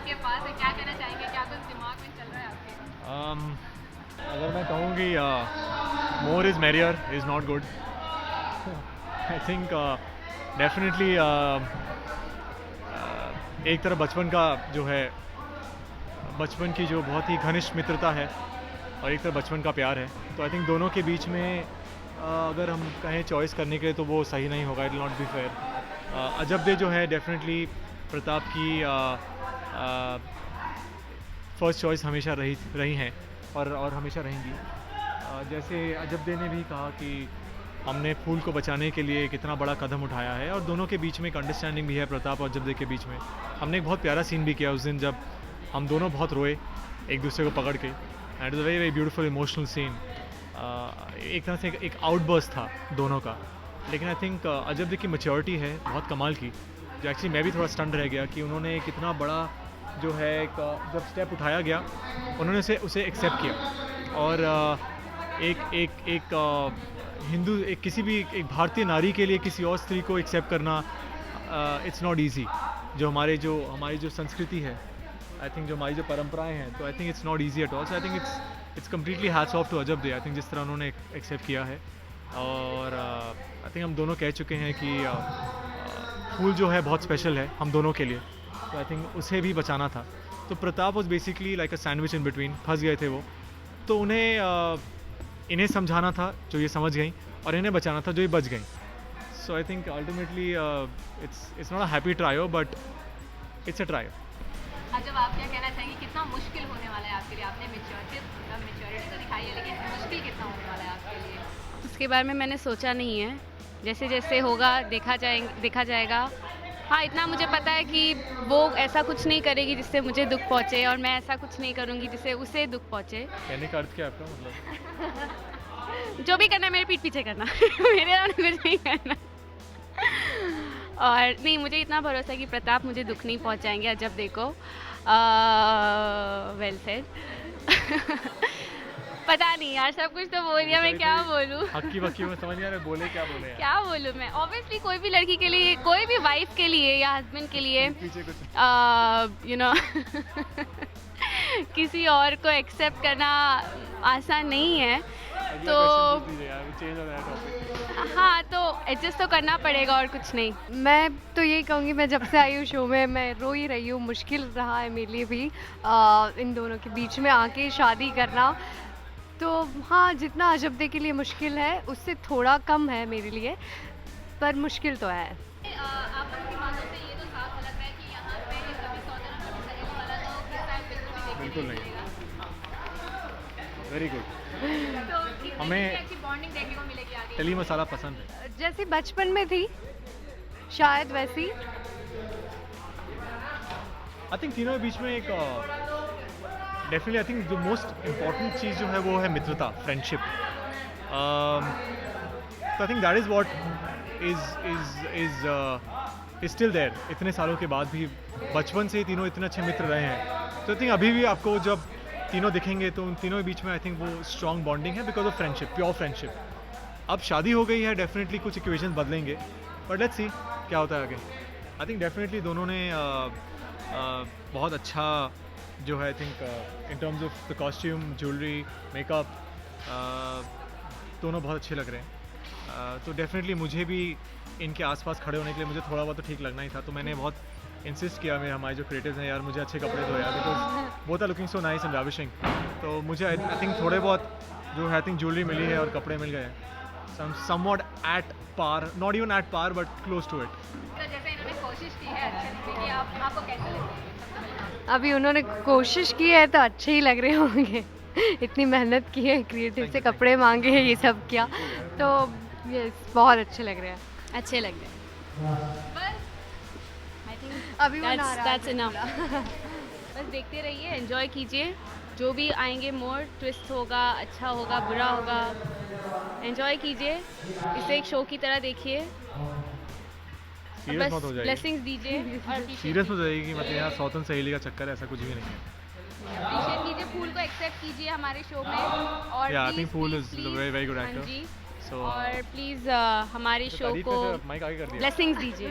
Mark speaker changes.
Speaker 1: आपके पास है, क्या कहना चाहेंगे, क्या कुछ दिमाग में चल रहा है आपके?
Speaker 2: अगर मैं कहूँ कि मोर is merrier is not good. I think definitely एक तरफ बचपन का जो है, बचपन की जो बहुत ही घनिष्ठ मित्रता है और एक तरफ बचपन का प्यार है, तो आई थिंक दोनों के बीच में अगर हम कहें चॉइस करने के लिए तो वो सही नहीं होगा, it will not be fair. अजब दे जो है डेफिनेटली प्रताप की फर्स्ट चॉइस हमेशा रही हैं और हमेशा रहेंगी। जैसे अजब दे ने भी कहा कि हमने फूल को बचाने के लिए कितना बड़ा कदम उठाया है, और दोनों के बीच में एक अंडरस्टैंडिंग भी है प्रताप और अजब दे के बीच में। हमने एक बहुत प्यारा सीन भी किया उस दिन, जब हम दोनों बहुत रोए एक दूसरे को पकड़ के, and is a very very beautiful emotional scene. एक तरह से एक आउटबर्स्ट था दोनों का, लेकिन आई थिंक अजब दे की मैच्योरिटी है बहुत कमाल की, जो एक्चुअली मैं भी थोड़ा स्टन्ड रह गया कि उन्होंने कितना बड़ा जो है एक जब स्टेप उठाया गया उन्होंने उसे एक्सेप्ट किया। और एक एक एक हिंदू एक किसी भी एक भारतीय नारी के लिए किसी और स्त्री को एक्सेप्ट करना इट्स नॉट ईजी। जो हमारी जो संस्कृति है, आई थिंक जो हमारी जो परंपराएं हैं, तो I think it's not easy at all. So I think it's completely hats off to अजब दे, आई थिंक जिस तरह उन्होंने एक्सेप्ट किया है। और आई थिंक हम दोनों कह चुके हैं कि फूल जो है बहुत स्पेशल है हम दोनों के लिए, तो आई थिंक उसे भी बचाना था। तो Pratap was basically like a sandwich in between, फंस गए थे वो, तो उन्हें इन्हें समझाना था जो ये समझ गई, और इन्हें बचाना था जो ये बच गई। So I think ultimately it's not a happy trio, but it's a trio.
Speaker 1: जब आप क्या कहना चाहेंगे, कितना मुश्किल होने वाला है आपके लिए? आपने मैच्योरिटी तो दिखाई है, लेकिन मुश्किल कितना होने वाला है आपके लिए?
Speaker 3: उसके बारे में मैंने सोचा नहीं है, जैसे जैसे होगा देखा जाएगा। हाँ, इतना मुझे पता है कि वो ऐसा कुछ नहीं करेगी जिससे मुझे दुख पहुँचे, और मैं ऐसा कुछ नहीं करूँगी जिससे उसे दुख पहुँचे।
Speaker 2: कहने का अर्थ क्या है आपका? मतलब
Speaker 3: जो भी करना है मेरे पीठ पीछे करना मेरे सामने कुछ नहीं करना। और नहीं, मुझे इतना भरोसा है कि प्रताप मुझे दुख नहीं पहुँचाएंगे। अजब देखो, वेल सेड। पता नहीं यार, सब कुछ तो बोल दिया, मैं क्या बोलूँ?
Speaker 2: हक्की बक्की में समझ नहीं आ रहा बोले क्या बोले यार।
Speaker 3: क्या बोलूँ मैं? ऑब्वियसली कोई भी लड़की के लिए, कोई भी वाइफ के लिए या हस्बैंड के लिए
Speaker 2: पीछे कुछ
Speaker 3: यू नो किसी और को एक्सेप्ट करना आसान नहीं है, तो
Speaker 2: चेंज हो रहा है।
Speaker 3: हाँ, तो एडजस्ट तो करना पड़ेगा और कुछ नहीं।
Speaker 4: मैं तो यही कहूँगी, मैं जब से आई हूँ शो में मैं रो ही रही हूँ। मुश्किल रहा है मेरे लिए भी इन दोनों के बीच में आके शादी करना। तो हाँ, जितना अजब दे के लिए मुश्किल है उससे थोड़ा कम है मेरे लिए, पर मुश्किल तो है।
Speaker 1: आप अपनी बातों से ये तो साफ लग रहा है कि यहाँ पे कभी सौजन्य कभी सहेली वाला तो किस्सा बिल्कुल भी देखने
Speaker 2: बिल्कुल
Speaker 1: को
Speaker 2: नहीं। Very good.
Speaker 1: मिलेगा। तो किस
Speaker 2: हमें
Speaker 1: तरीके की अच्छी बॉन्डिंग देखने को मिलेगी आगे?
Speaker 2: टली मसाला पसंद है।
Speaker 4: जैसे बचपन में थी शायद वैसी।
Speaker 2: आई थिंक तीनों के बीच में एक डेफिनेटली आई थिंक जो मोस्ट इम्पॉर्टेंट चीज़ जो है वो है मित्रता, फ्रेंडशिप। तो I think that is what is still there. इतने सालों के बाद भी बचपन से ही तीनों इतने अच्छे मित्र रहे हैं, तो आई थिंक अभी भी आपको जब तीनों दिखेंगे तो उन तीनों के बीच में आई थिंक वो स्ट्रॉन्ग बॉन्डिंग है because of friendship, pure friendship. अब शादी हो गई है, डेफिनेटली कुछ इक्वेशंस बदलेंगे, बट लेट्स सी क्या होता है आगे। आई थिंक डेफिनेटली दोनों ने बहुत अच्छा जो है I think in terms of the costume, jewellery, makeup, दोनों बहुत अच्छे लग रहे हैं। तो डेफिनेटली मुझे भी इनके आसपास खड़े होने के लिए मुझे थोड़ा बहुत तो ठीक लगना ही था, तो मैंने बहुत इंसिस्ट किया मैं हमारे जो क्रिएटर्स हैं, यार मुझे अच्छे कपड़े दो यार, because both are looking so nice and ravishing. तो मुझे आई थिंक थोड़े बहुत जो है आई थिंक ज्वेलरी मिली है और कपड़े मिल गए हैं, somewhat at par, not even at par but close to it.
Speaker 1: तो जैसे इन्होंने कोशिश की है अच्छे दिखने की, आपको कैसे लगता है?
Speaker 4: अभी उन्होंने कोशिश की है तो अच्छे ही लग रहे होंगे। इतनी मेहनत की है, क्रिएटिव से कपड़े मांगे हैं, ये सब किया, तो ये बहुत अच्छे लग रहे हैं।
Speaker 3: अच्छे लग रहे हैं। आई थिंक
Speaker 4: अभी वो नाराज
Speaker 3: दैट्स
Speaker 4: है
Speaker 3: इनफ।
Speaker 4: थोड़ा।
Speaker 3: बस देखते रहिए, एंजॉय कीजिए, जो भी आएंगे मोर ट्विस्ट होगा, अच्छा होगा, बुरा होगा, एंजॉय कीजिए, इसे एक शो की तरह देखिए,
Speaker 2: सीरियस मत हो
Speaker 3: बस
Speaker 2: जाइए,
Speaker 3: ब्लेसिंग्स दीजिए और
Speaker 2: सीरियस हो जाएगी, मतलब यहाँ सौतन सहेली का चक्कर है, ऐसा कुछ भी नहीं है।
Speaker 3: अप्रिशिएट कीजिए, फूल को एक्सेप्ट कीजिए हमारे शो में, और
Speaker 2: Yeah, I think Fool
Speaker 3: please,
Speaker 2: is a
Speaker 3: please,
Speaker 2: very, very good
Speaker 3: हाँ
Speaker 2: actor.
Speaker 3: जी,
Speaker 2: So
Speaker 3: और प्लीज़ हमारे शो
Speaker 2: तारीफ
Speaker 3: को
Speaker 2: में से माइक आगे कर दिया।
Speaker 3: ब्लेसिंग्स दीजिए।